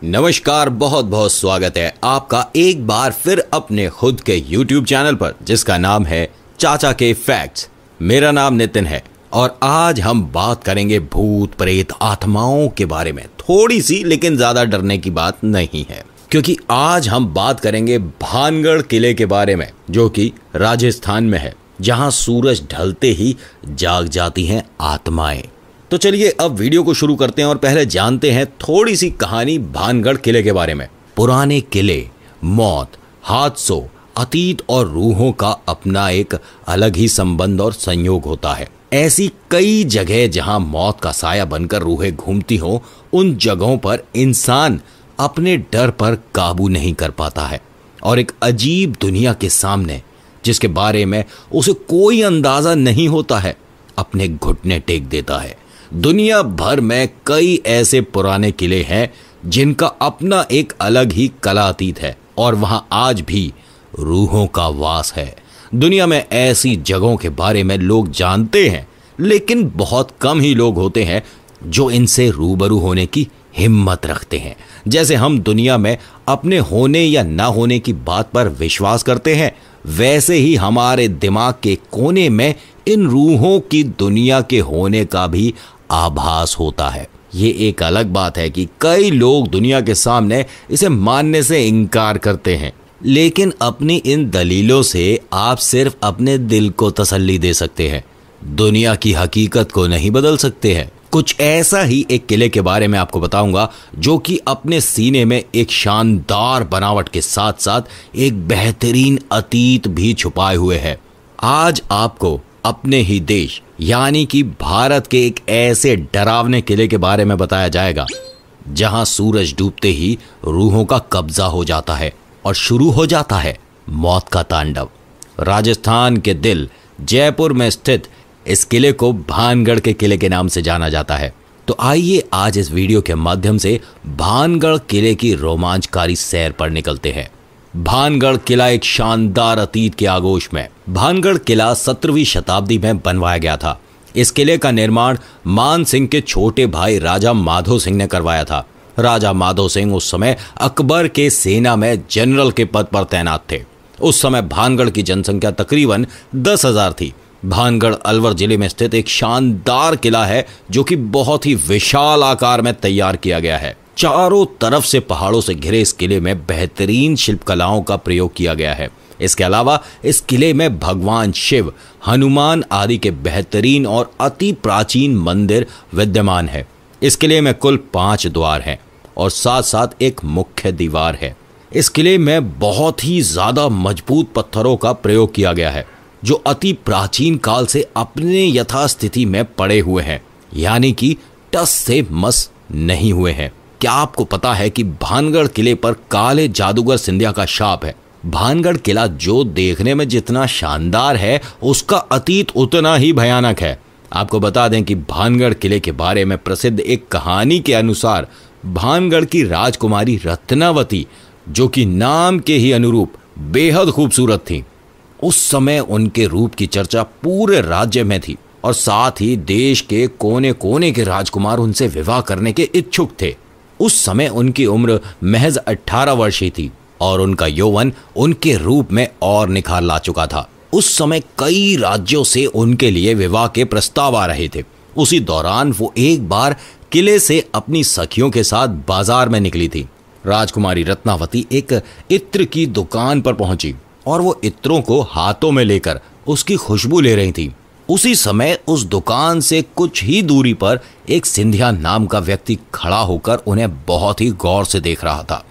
नमस्कार, बहुत बहुत स्वागत है आपका एक बार फिर अपने खुद के YouTube चैनल पर जिसका नाम है चाचा के फैक्ट्स। मेरा नाम नितिन है और आज हम बात करेंगे भूत प्रेत आत्माओं के बारे में। थोड़ी सी लेकिन ज्यादा डरने की बात नहीं है, क्योंकि आज हम बात करेंगे भानगढ़ किले के बारे में, जो कि राजस्थान में है, जहां सूरज ढलते ही जाग जाती हैं आत्माएं। तो चलिए अब वीडियो को शुरू करते हैं और पहले जानते हैं थोड़ी सी कहानी भानगढ़ किले के बारे में। पुराने किले मौत, हादसों, अतीत और रूहों का अपना एक अलग ही संबंध और संयोग होता है। ऐसी कई जगह जहां मौत का साया बनकर रूहें घूमती हों, उन जगहों पर इंसान अपने डर पर काबू नहीं कर पाता है और एक अजीब दुनिया के सामने, जिसके बारे में उसे कोई अंदाजा नहीं होता है, अपने घुटने टेक देता है। दुनिया भर में कई ऐसे पुराने किले हैं जिनका अपना एक अलग ही कलातीत है और वहां आज भी रूहों का वास है। दुनिया में ऐसी जगहों के बारे में लोग जानते हैं, लेकिन बहुत कम ही लोग होते हैं जो इनसे रूबरू होने की हिम्मत रखते हैं। जैसे हम दुनिया में अपने होने या ना होने की बात पर विश्वास करते हैं, वैसे ही हमारे दिमाग के कोने में इन रूहों की दुनिया के होने का भी आभास होता है। ये एक अलग बात है कि कई लोग दुनिया के सामने इसे मानने से इनकार करते हैं, लेकिन अपनी इन दलीलों से आप सिर्फ अपने दिल को तसल्ली दे सकते हैं, दुनिया की हकीकत को नहीं बदल सकते हैं। कुछ ऐसा ही एक किले के बारे में आपको बताऊंगा, जो कि अपने सीने में एक शानदार बनावट के साथ साथ एक बेहतरीन अतीत भी छुपाए हुए है। आज आपको अपने ही देश यानी कि भारत के एक ऐसे डरावने किले के बारे में बताया जाएगा जहां सूरज डूबते ही रूहों का कब्जा हो जाता है और शुरू हो जाता है मौत का तांडव। राजस्थान के दिल जयपुर में स्थित इस किले को भानगढ़ के किले के नाम से जाना जाता है। तो आइए आज इस वीडियो के माध्यम से भानगढ़ किले की रोमांचकारी सैर पर निकलते हैं। भानगढ़ किला एक शानदार अतीत के आगोश में। भानगढ़ किला 17वीं शताब्दी में बनवाया गया था। इस किले का निर्माण मान सिंह के छोटे भाई राजा माधो सिंह ने करवाया था। राजा माधो सिंह उस समय अकबर के सेना में जनरल के पद पर तैनात थे। उस समय भानगढ़ की जनसंख्या तकरीबन 10,000 थी। भानगढ़ अलवर जिले में स्थित एक शानदार किला है, जो कि बहुत ही विशाल आकार में तैयार किया गया है। चारों तरफ से पहाड़ों से घिरे इस किले में बेहतरीन शिल्प कलाओं का प्रयोग किया गया है। इसके अलावा इस किले में भगवान शिव, हनुमान आदि के बेहतरीन और अति प्राचीन मंदिर विद्यमान है। इस किले में कुल 5 द्वार हैं और साथ साथ एक मुख्य दीवार है। इस किले में बहुत ही ज्यादा मजबूत पत्थरों का प्रयोग किया गया है, जो अति प्राचीन काल से अपने यथास्थिति में पड़े हुए हैं, यानी कि टस से मस नहीं हुए हैं। क्या आपको पता है कि भानगढ़ किले पर काले जादूगर सिंधिया का शाप है? भानगढ़ किला जो देखने में जितना शानदार है, उसका अतीत उतना ही भयानक है। आपको बता दें कि भानगढ़ किले के बारे में प्रसिद्ध एक कहानी के अनुसार भानगढ़ की राजकुमारी रत्नावती, जो कि नाम के ही अनुरूप बेहद खूबसूरत थी, उस समय उनके रूप की चर्चा पूरे राज्य में थी और साथ ही देश के कोने कोने के राजकुमार उनसे विवाह करने के इच्छुक थे। उस समय उनकी उम्र महज 18 वर्ष ही थी और उनका यौवन उनके रूप में और निखार ला चुका था। उस समय कई राज्यों से उनके लिए विवाह के प्रस्ताव आ रहे थे। उसी दौरान वो एक बार किले से अपनी सखियों के साथ बाजार में निकली थी। राजकुमारी रत्नावती एक इत्र की दुकान पर पहुंची और वो इत्रों को हाथों में लेकर उसकी खुशबू ले रही थी। उसी समय उस दुकान से कुछ ही दूरी पर एक सिंधिया नाम का व्यक्ति खड़ा होकर उन्हें बहुत ही गौर से देख रहा था।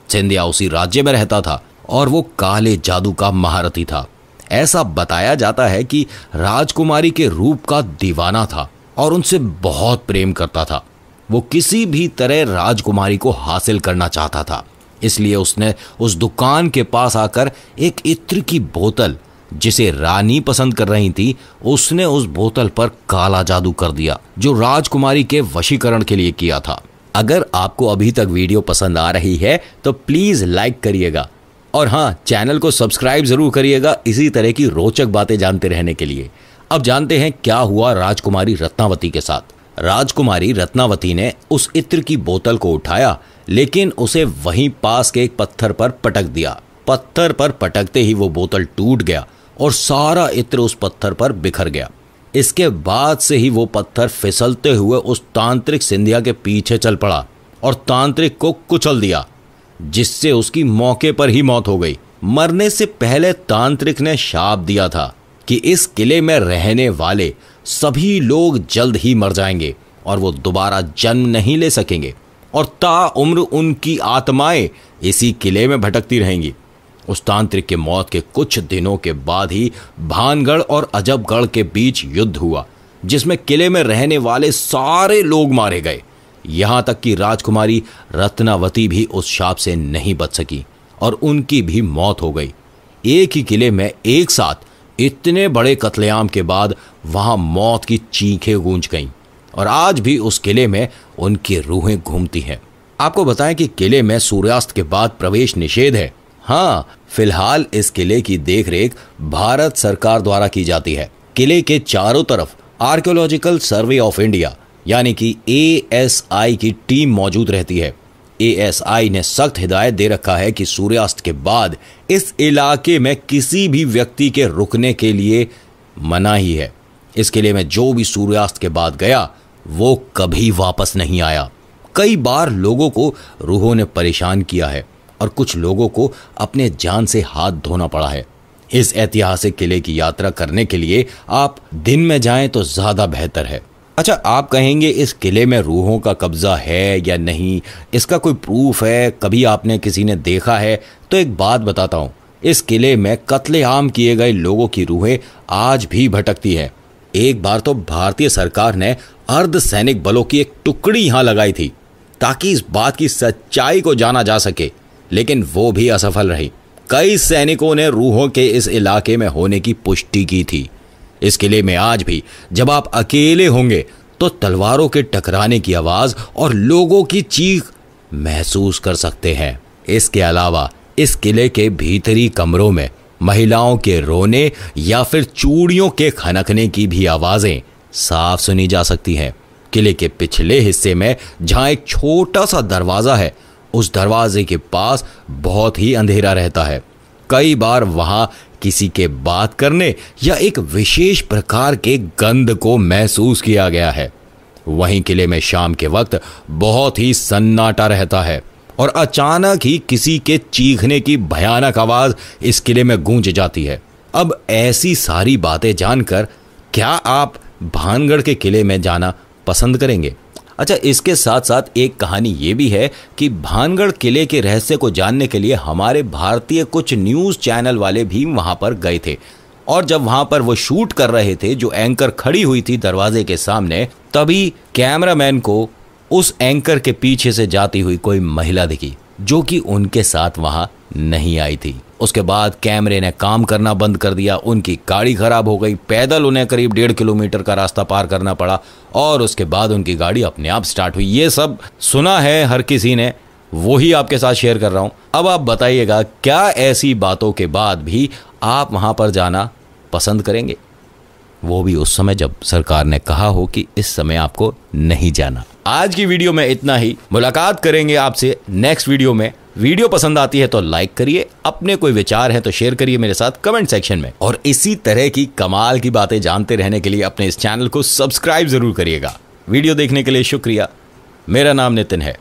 सिंधिया उसी राज्य में रहता था और वो काले जादू का महारथी था। ऐसा बताया जाता है कि राजकुमारी के रूप का दीवाना था और उनसे बहुत प्रेम करता था। वो किसी भी तरह राजकुमारी को हासिल करना चाहता था, इसलिए उसने उस दुकान के पास आकर एक इत्र की बोतल, जिसे रानी पसंद कर रही थी, उसने उस बोतल पर काला जादू कर दिया, जो राजकुमारी के वशीकरण के लिए किया था। अगर आपको अभी तक वीडियो पसंद आ रही है तो प्लीज लाइक करिएगा और हाँ, चैनल को सब्सक्राइब जरूर करिएगा इसी तरह की रोचक बातें जानते रहने के लिए। अब जानते हैं क्या हुआ राजकुमारी रत्नावती के साथ। राजकुमारी रत्नावती ने उस इत्र की बोतल को उठाया, लेकिन उसे वहीं पास के एक पत्थर पर पटक दिया। पत्थर पर पटकते ही वो बोतल टूट गया और सारा इत्र उस पत्थर पर बिखर गया। इसके बाद से ही वो पत्थर फिसलते हुए उस तांत्रिक सिंधिया के पीछे चल पड़ा और तांत्रिक को कुचल दिया, जिससे उसकी मौके पर ही मौत हो गई। मरने से पहले तांत्रिक ने शाप दिया था कि इस किले में रहने वाले सभी लोग जल्द ही मर जाएंगे और वो दोबारा जन्म नहीं ले सकेंगे और ताउम्र उनकी आत्माएं इसी किले में भटकती रहेंगी। उस तांत्रिक के मौत के कुछ दिनों के बाद ही भानगढ़ और अजबगढ़ के बीच युद्ध हुआ, जिसमें किले में रहने वाले सारे लोग मारे गए। यहां तक कि राजकुमारी रत्नावती भी उस शाप से नहीं बच सकी और उनकी भी मौत हो गई। एक ही किले में एक साथ इतने बड़े कत्लेआम के बाद वहां मौत की चीखें गूंज गईं और आज भी उस किले में उनकी रूहें घूमती हैं। आपको बताएं कि किले में सूर्यास्त के बाद प्रवेश निषेध है। हाँ, फिलहाल इस किले की देखरेख भारत सरकार द्वारा की जाती है। किले के चारों तरफ आर्कियोलॉजिकल सर्वे ऑफ इंडिया यानी कि ASI की टीम मौजूद रहती है। ASI ने सख्त हिदायत दे रखा है कि सूर्यास्त के बाद इस इलाके में किसी भी व्यक्ति के रुकने के लिए मनाही है। इस किले में जो भी सूर्यास्त के बाद गया वो कभी वापस नहीं आया। कई बार लोगों को रूहों ने परेशान किया है और कुछ लोगों को अपने जान से हाथ धोना पड़ा है। इस ऐतिहासिक किले की यात्रा करने के लिए आप दिन में जाएं तो ज्यादा बेहतर है। अच्छा, आप कहेंगे इस किले में रूहों का कब्जा है या नहीं, इसका कोई प्रूफ है, कभी आपने किसी ने देखा है? तो एक बात बताता हूं, इस किले में कत्लेआम किए गए लोगों की रूहें आज भी भटकती हैं। एक बार तो भारतीय सरकार ने अर्धसैनिक बलों की एक टुकड़ी यहां लगाई थी ताकि इस बात की सच्चाई को जाना जा सके, लेकिन वो भी असफल रही। कई सैनिकों ने रूहों के इस इलाके में होने की पुष्टि की थी। इस किले में आज भी जब आप अकेले होंगे तो तलवारों के टकराने की आवाज और लोगों की चीख महसूस कर सकते हैं। इसके अलावा इस किले के भीतरी कमरों में महिलाओं के रोने या फिर चूड़ियों के खनकने की भी आवाजें साफ सुनी जा सकती हैं। किले के पिछले हिस्से में जहां एक छोटा सा दरवाजा है, उस दरवाजे के पास बहुत ही अंधेरा रहता है। कई बार वहां किसी के बात करने या एक विशेष प्रकार के गंध को महसूस किया गया है। वहीं किले में शाम के वक्त बहुत ही सन्नाटा रहता है और अचानक ही किसी के चीखने की भयानक आवाज इस किले में गूंज जाती है। अब ऐसी सारी बातें जानकर क्या आप भानगढ़ के किले में जाना पसंद करेंगे? अच्छा, इसके साथ साथ एक कहानी ये भी है कि भानगढ़ किले के रहस्य को जानने के लिए हमारे भारतीय कुछ न्यूज़ चैनल वाले भी वहां पर गए थे और जब वहां पर वो शूट कर रहे थे, जो एंकर खड़ी हुई थी दरवाजे के सामने, तभी कैमरामैन को उस एंकर के पीछे से जाती हुई कोई महिला दिखी जो कि उनके साथ वहां नहीं आई थी। उसके बाद कैमरे ने काम करना बंद कर दिया, उनकी गाड़ी खराब हो गई, पैदल उन्हें करीब 1.5 किलोमीटर का रास्ता पार करना पड़ा और उसके बाद उनकी गाड़ी अपने आप स्टार्ट हुई। ये सब सुना है हर किसी ने, वही आपके साथ शेयर कर रहा हूं। अब आप बताइएगा, क्या ऐसी बातों के बाद भी आप वहां पर जाना पसंद करेंगे? वो भी उस समय जब सरकार ने कहा हो कि इस समय आपको नहीं जाना। आज की वीडियो में इतना ही। मुलाकात करेंगे आपसे नेक्स्ट वीडियो में। वीडियो पसंद आती है तो लाइक करिए, अपने कोई विचार हैं तो शेयर करिए मेरे साथ कमेंट सेक्शन में, और इसी तरह की कमाल की बातें जानते रहने के लिए अपने इस चैनल को सब्सक्राइब जरूर करिएगा। वीडियो देखने के लिए शुक्रिया। मेरा नाम नितिन है।